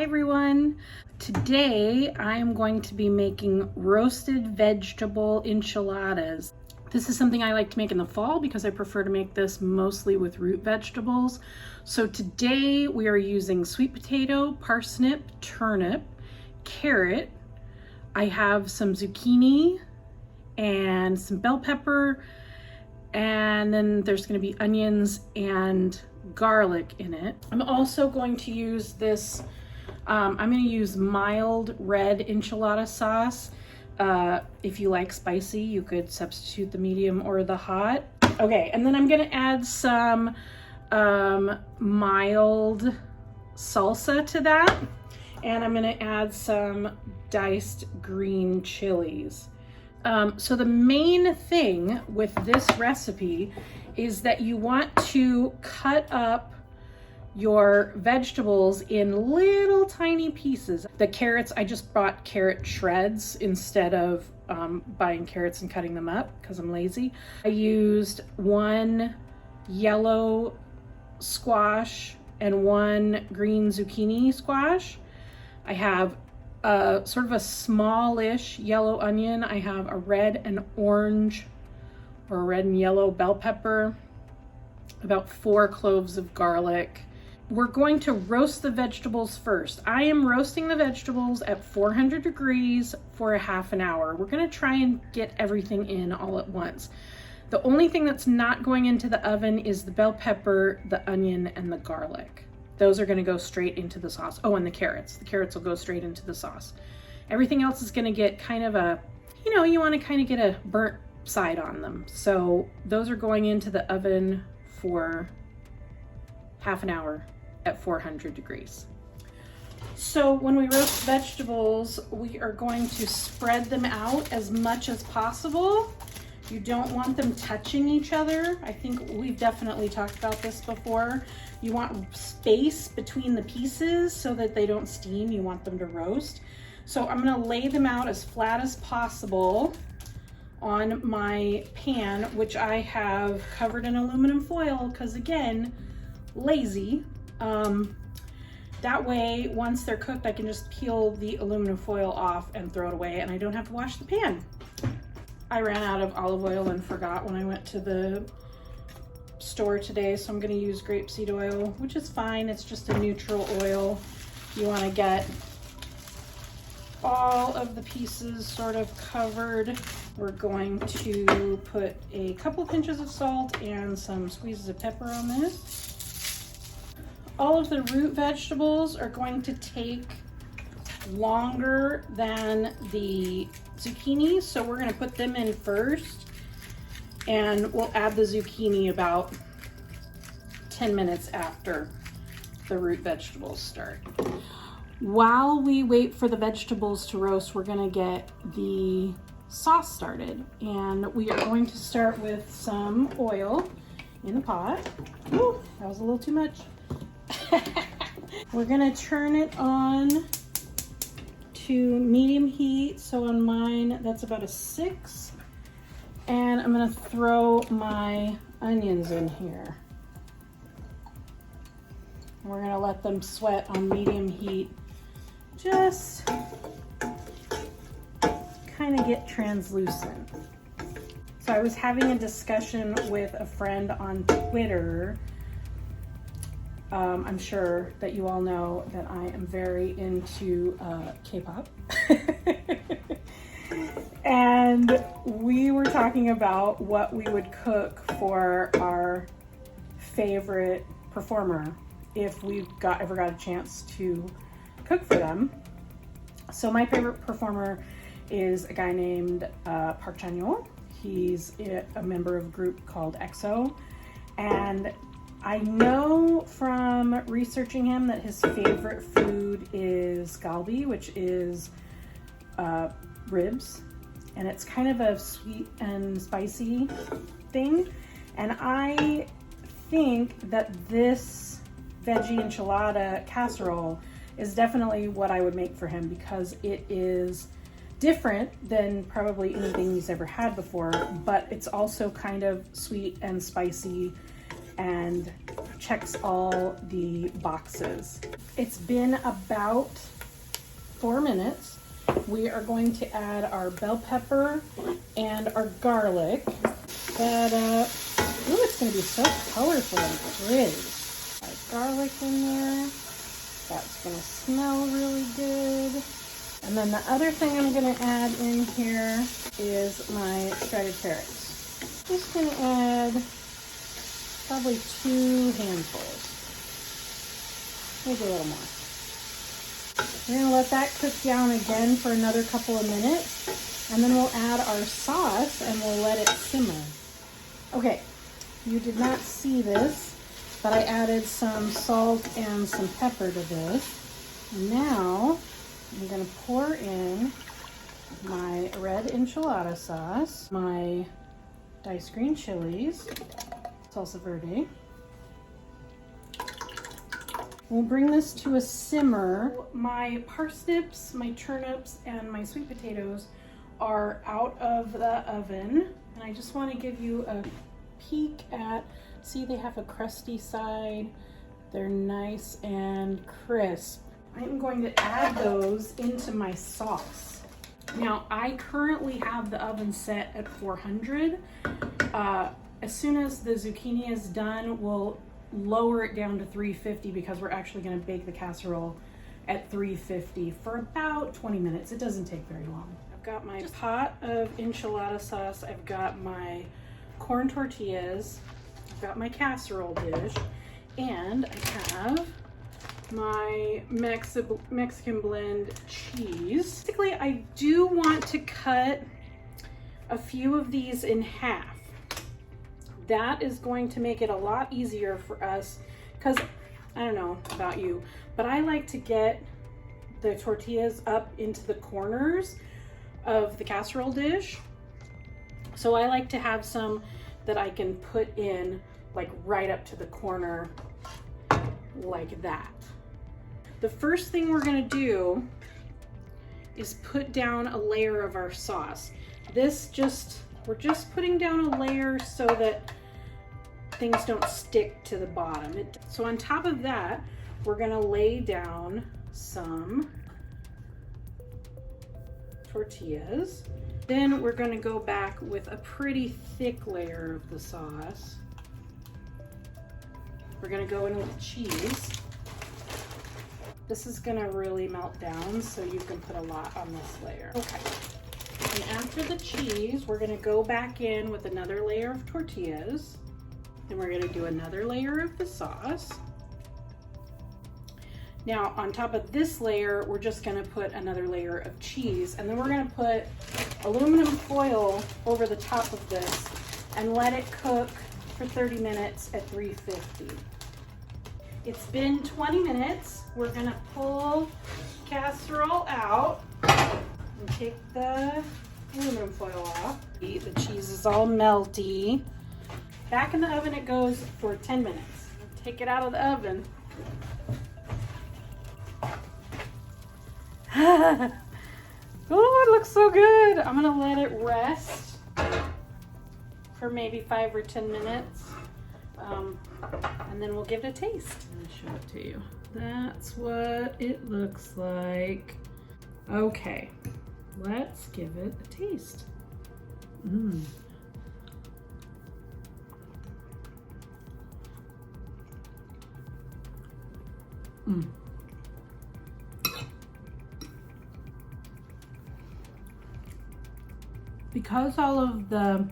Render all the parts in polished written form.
everyone. Today I am going to be making roasted vegetable enchiladas. This is something I like to make in the fall because I prefer to make this mostly with root vegetables. So today we are using sweet potato, parsnip, turnip, carrot. I have some zucchini and some bell pepper, and then there's going to be onions and garlic in it. I'm also going to use this, I'm going to use mild red enchilada sauce. If you like spicy, you could substitute the medium or the hot. Okay, and then I'm going to add some mild salsa to that, and I'm going to add some diced green chilies. So the main thing with this recipe is that you want to cut up your vegetables in little tiny pieces. The carrots, I just bought carrot shreds instead of buying carrots and cutting them up because I'm lazy. I used one yellow squash and one green zucchini squash. I have sort of a smallish yellow onion. I have a red and orange or a red and yellow bell pepper, about 4 cloves of garlic. We're going to roast the vegetables first. I am roasting the vegetables at 400 degrees for a half an hour. We're going to try and get everything in all at once. The only thing that's not going into the oven is the bell pepper, the onion, and the garlic. Those are going to go straight into the sauce. Oh, and the carrots. The carrots will go straight into the sauce. Everything else is going to get kind of a, you want to kind of get a burnt side on them. So those are going into the oven for half an hour at 400 degrees. So when we roast vegetables, we are going to spread them out as much as possible. You don't want them touching each other. I think we've definitely talked about this before. You want space between the pieces so that they don't steam. You want them to roast. So I'm gonna lay them out as flat as possible on my pan, which I have covered in aluminum foil because, again, lazy. That way, once they're cooked, I can just peel the aluminum foil off and throw it away, and I don't have to wash the pan. I ran out of olive oil and forgot when I went to the store today, so I'm going to use grapeseed oil, which is fine. It's just a neutral oil. You want to get all of the pieces sort of covered. We're going to put a couple pinches of salt and some squeezes of pepper on this. All of the root vegetables are going to take longer than the zucchini, so we're going to put them in first, and we'll add the zucchini about 10 minutes after the root vegetables start. While we wait for the vegetables to roast, we're going to get the sauce started, and we are going to start with some oil in the pot. Ooh, that was a little too much. We're going to turn it on to medium heat. So on mine, that's about a 6. And I'm going to throw my onions in here. We're going to let them sweat on medium heat. Just kind of get translucent. So I was having a discussion with a friend on Twitter. I'm sure that you all know that I am very into K-pop. And we were talking about what we would cook for our favorite performer if we ever got a chance to cook for them. So my favorite performer is a guy named Park Chan-yeol. He's a member of a group called EXO, and I know from researching him that his favorite food is galbi, which is ribs, and it's kind of a sweet and spicy thing. And I think that this veggie enchilada casserole is definitely what I would make for him because it is different than probably anything he's ever had before, but it's also kind of sweet and spicy and checks all the boxes. It's been about 4 minutes. We are going to add our bell pepper and our garlic. That ooh, it's going to be so colorful and pretty. Garlic in there. That's going to smell really good. And then the other thing I'm going to add in here is my shredded carrots. Just going to add probably 2 handfuls. Maybe a little more. We're going to let that cook down again for another couple of minutes. And then we'll add our sauce and we'll let it simmer. Okay, you did not see this, but I added some salt and some pepper to this. Now, I'm going to pour in my red enchilada sauce, my diced green chilies, salsa verde. We'll bring this to a simmer. My parsnips, my turnips, and my sweet potatoes are out of the oven. And I just want to give you a peek at, see, they have a crusty side. They're nice and crisp. I'm going to add those into my sauce. Now, I currently have the oven set at 400. As soon as the zucchini is done, we'll lower it down to 350 because we're actually going to bake the casserole at 350 for about 20 minutes. It doesn't take very long. I've got my pot of enchilada sauce. I've got my corn tortillas. I've got my casserole dish, and I have my Mexican blend cheese. Basically, I do want to cut a few of these in half. That is going to make it a lot easier for us because I don't know about you, but I like to get the tortillas up into the corners of the casserole dish. So I like to have some that I can put in like right up to the corner like that. The first thing we're gonna do is put down a layer of our sauce. We're just putting down a layer so that things don't stick to the bottom. So on top of that, we're gonna lay down some tortillas. Then we're gonna go back with a pretty thick layer of the sauce. We're gonna go in with cheese. This is gonna really melt down, so you can put a lot on this layer. Okay. And after the cheese, we're gonna go back in with another layer of tortillas. Then we're gonna do another layer of the sauce. Now, on top of this layer, we're just gonna put another layer of cheese, and then we're gonna put aluminum foil over the top of this and let it cook for 30 minutes at 350. It's been 20 minutes. We're gonna pull casserole out and take the aluminum foil off. The cheese is all melty. Back in the oven it goes for 10 minutes. Take it out of the oven. Oh, it looks so good. I'm gonna let it rest for maybe 5 or 10 minutes. And then we'll give it a taste. I'm gonna show it to you. That's what it looks like. Okay, let's give it a taste. Because all of the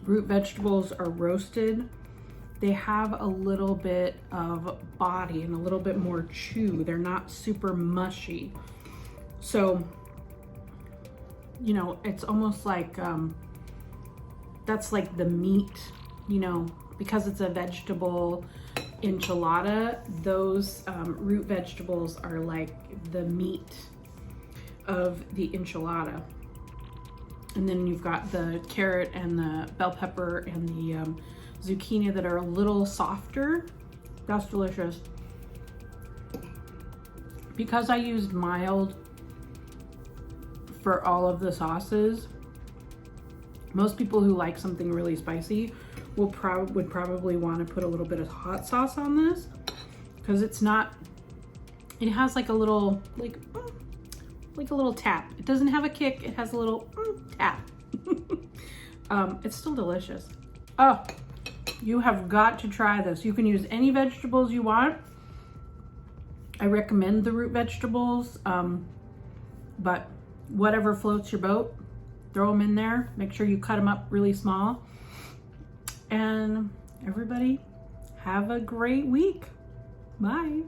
root vegetables are roasted, they have a little bit of body and a little bit more chew. They're not super mushy. So, you know, it's almost like, that's like the meat, you know, because it's a vegetable enchilada, those root vegetables are like the meat of the enchilada. And then you've got the carrot and the bell pepper and the zucchini that are a little softer. That's delicious. Because I used mild for all of the sauces, most people who like something really spicy would probably want to put a little bit of hot sauce on this, because it has like a little, like a little tap. It doesn't have a kick, it has a little tap. It's still delicious. Oh, you have got to try this. You can use any vegetables you want. I recommend the root vegetables, but whatever floats your boat, throw them in there. Make sure you cut them up really small. And everybody, have a great week. Bye.